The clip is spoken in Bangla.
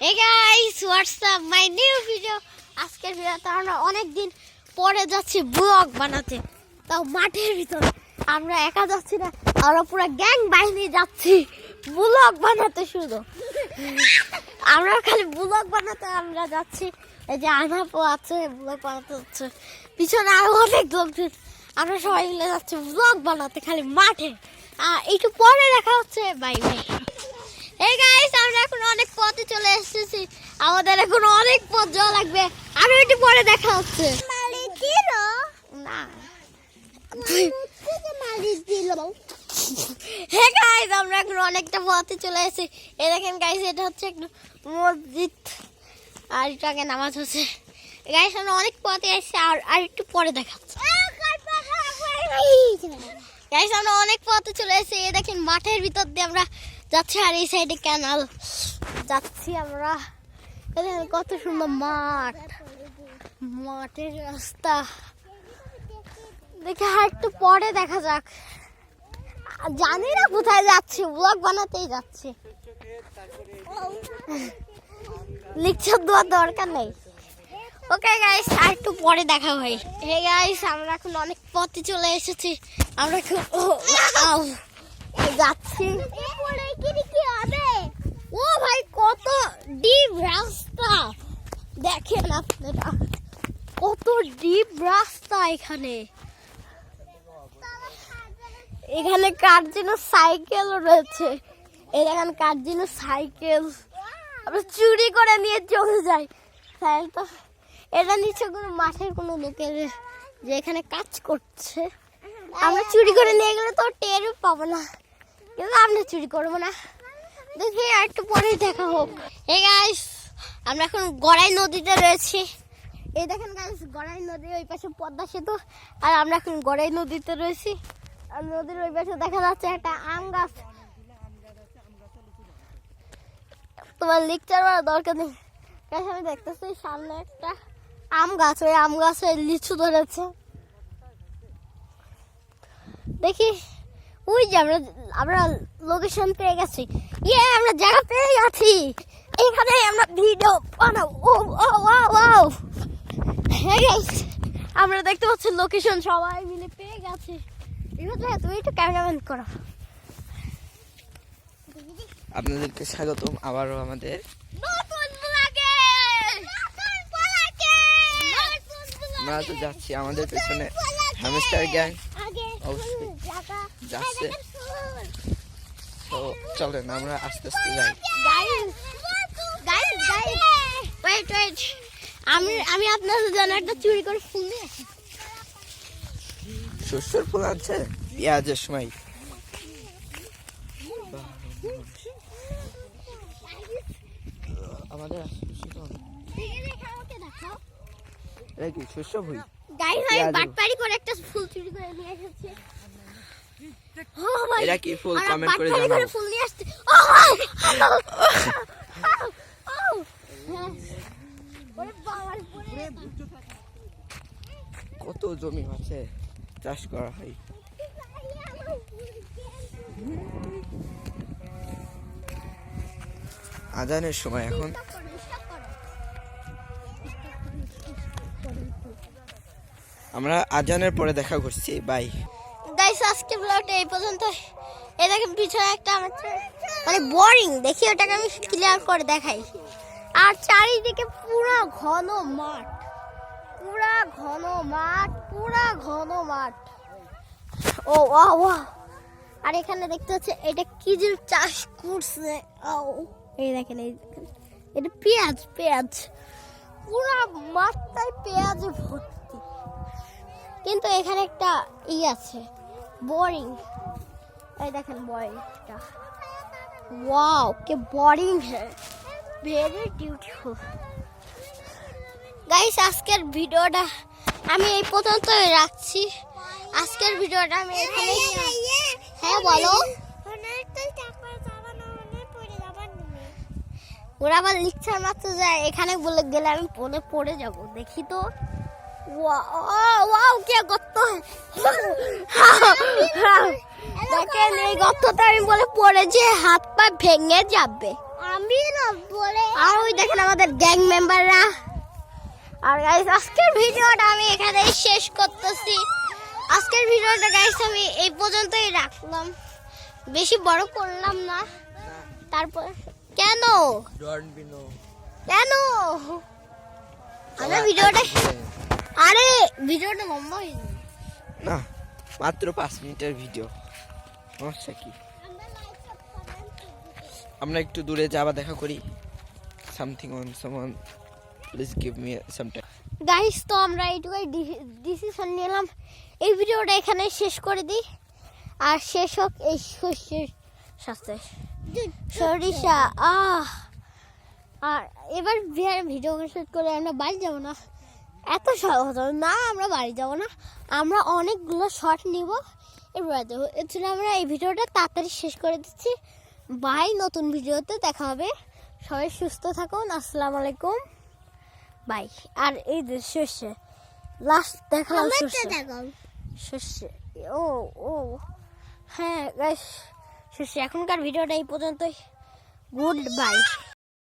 Hey guys, what's up? My new video. আজকের ভিডিওতে আমরা অনেক দিন পরে যাচ্ছি ব্লগ বানাতে। তাও মাঠের ভিতরে। আমরা একা যাচ্ছি না, আমরা পুরো গ্যাং বাহিনী যাচ্ছি ব্লগ বানাতে শুধু। আমরা খালি ব্লগ বানাতে আমরা যাচ্ছি। এই যে আনাপো আছে ব্লগ বানাতে যাচ্ছে। পিছনে আরো অনেক লোকজন। আমরা সবাই মিলে যাচ্ছি ব্লগ বানাতে খালি মাঠে। একটু পরে দেখা হচ্ছে। Bye bye. এই গাইস, আমরা এখন অনেক পথে চলে এসেছি। আমাদের এখন অনেক পথ যাওয়া লাগবে। আরো একটু পরে দেখা হচ্ছে। না হে গাইস, আমরা এখন অনেকটা পথে চলে এসেছি। এই দেখেন গাইস, এটা হচ্ছে একটা মসজিদ আর একটু আগে নামাজ হচ্ছে। গাইস, আমরা অনেক পথে এসেছি। আর একটু পরে দেখা হচ্ছে। গাইস, আমরা অনেক পথে চলে এসেছি। এই দেখেন মাঠের ভিতর দিয়ে আমরা যাচ্ছি আর এই সাইডে ক্যানাল যাচ্ছি আমরা। দেখেন কত সুন্দর মাঠ, মাঠের রাস্তা। দেখে আর একটু পরে দেখা যাক। জানি না কোথায় যাচ্ছি, ব্লগ বানাতেই যাচ্ছি। লিখছে দেওয়ার দরকার নেই। ওকে গাইস, আর একটু পরে দেখা হয়। হে গাইস, আমরা এখন অনেক পথে চলে এসেছি। আমরা এখন যাচ্ছি। ও ভাই, কত ডিপ রাস্তা দেখেন আপনারা, কত ডিপ রাস্তা। এখানে এখানে কার জন্য সাইকেল রয়েছে। এই দেখেন কার জন্য সাইকেল। আমরা চুরি করে নিয়ে চলে যাই। তো এটা নিচে কোনো মাঠের কোনো লোকের যে এখানে কাজ করছে। আমরা চুরি করে নিয়ে গেলে তো টেরও পাবো না, কিন্তু আমরা চুরি করবো না। দেখি আর একটু পরেই দেখা হোক। এই গাইস, আমরা এখন গড়াই নদীতে রয়েছি। এই দেখেন গাইস, গড়াই নদী, ওই পাশে পদ্মা সেতু, আর আমরা এখন গড়াই নদীতে রয়েছি। আর নদীর ওই পাশে দেখা যাচ্ছে একটা আম গাছ। তোমার লেকচার করার দরকার নেই। গাইস, আমি দেখতেছি সামনে একটা আম গাছ, ওই আম গাছে লিচু ধরেছে। দেখি ওই যে আমরা লোকেশন পেয়ে গেছি। আমরা জায়গা পেয়ে গেছি। এখানে আমরা ভিডিও বানাবো। আমরা দেখতে পাচ্ছি লোকেশন সবাই মিলে পেয়ে গেছি। তুমি একটু ক্যামেরাম্যান করো। আপনাদেরকে স্বাগতম আবারও আমাদের আমরা তো যাচ্ছি। আমাদের পেছনে হ্যামস্টার গ্যাং অবশ্যই যাচ্ছে। তো চলেন আমরা আস্তে আস্তে যাই। আমি আপনাদের জন্য একটা চুরি করে ফুল নিয়ে আসি। শস্যের ফুল আছে পেঁয়াজের সময়। আমাদের কি শস্য ভুই? বাটপারি করে একটা ফুল চুরি করে নিয়ে এসেছি। এরা কি ফুল কমেন্ট করে জানাও। ফুল নিয়ে আসছে। কত জমি আছে, চাষ করা হয়। আজানের সময় এখন। আমরা আজানের পরে দেখা করছি। বাই গাইস, আজকে ব্লগটা এই পর্যন্ত। এই দেখেন পিছনে একটা আমার মানে বোরিং, দেখি ওটাকে আমি ক্লিয়ার করে দেখাই। আর চারিদিকে পুরো ঘন মাঠ, পুরা ঘন মাঠ, পুরা ঘন মাঠ। ও ওয়াও, আর এখানে দেখতে হচ্ছে এটা কি যে চাষ করছে। এই দেখেন, এই দেখেন, এটা পেঁয়াজ। পুরা মাঠটাই পেঁয়াজে ভর্তি। কিন্তু এখানে একটা আছে, বোরিং। এই দেখেন বোরিংটা। ওয়াও, কে বোরিং হ্যাঁ, ভেরি বিউটিফুল। গাইস, আজকের ভিডিওটা আমি এই পর্যন্তই রাখছি। আজকের ভিডিওটা আমি এখানে। হ্যাঁ বলো। ওরা আবার লিখছে মাত্র যায়, এখানে বলে গেলে আমি পড়ে যাব। দেখি তো। ওয়াও, কে গর্ত। দেখেন এই গর্তটা আমি বলে পড়ে যে হাত পা ভেঙে যাবে। আমি না বলে। আর ওই দেখেন আমাদের গ্যাং মেম্বাররা। আর গাইস আজকের ভিডিওটা আমি এখানেই শেষ করতেছি। আজকের ভিডিওটা গাইস আমি এই পর্যন্তই রাখলাম, বেশি বড় করলাম না। তারপর কেন কেন আমরা ভিডিওটা, আরে ভিডিওটা লম্বা হয়ে যাবে না, মাত্র 5 মিনিটের ভিডিও, সমস্যা কি? আমরা একটু দূরে যাবা দেখা করি। Something on someone, please give me some time. Guys তো আমরা এইটুকুই ডিসিশন নিলাম, এই ভিডিওটা এখানে শেষ করে দিই। আর শেষ হোক এই শস্যের সাথে সরিষা। আর এবার ভিডিও শেষ করে আমরা বাড়ি যাবো না, এত সহজ না, আমরা বাড়ি যাবো না, আমরা অনেকগুলো শর্ট নিব এবার দেবো। এর জন্য আমরা এই ভিডিওটা তাড়াতাড়ি শেষ করে দিচ্ছি। বাই, নতুন ভিডিওতে দেখা হবে। সবাই সুস্থ থাকুন, আসসালামু আলাইকুম, বাই। আর এই যে শস্য লাস্ট দেখালাম, শস্য ও ও হ্যাঁ গাইস, শস্য এখনকার ভিডিওটা এই পর্যন্তই। Good bye.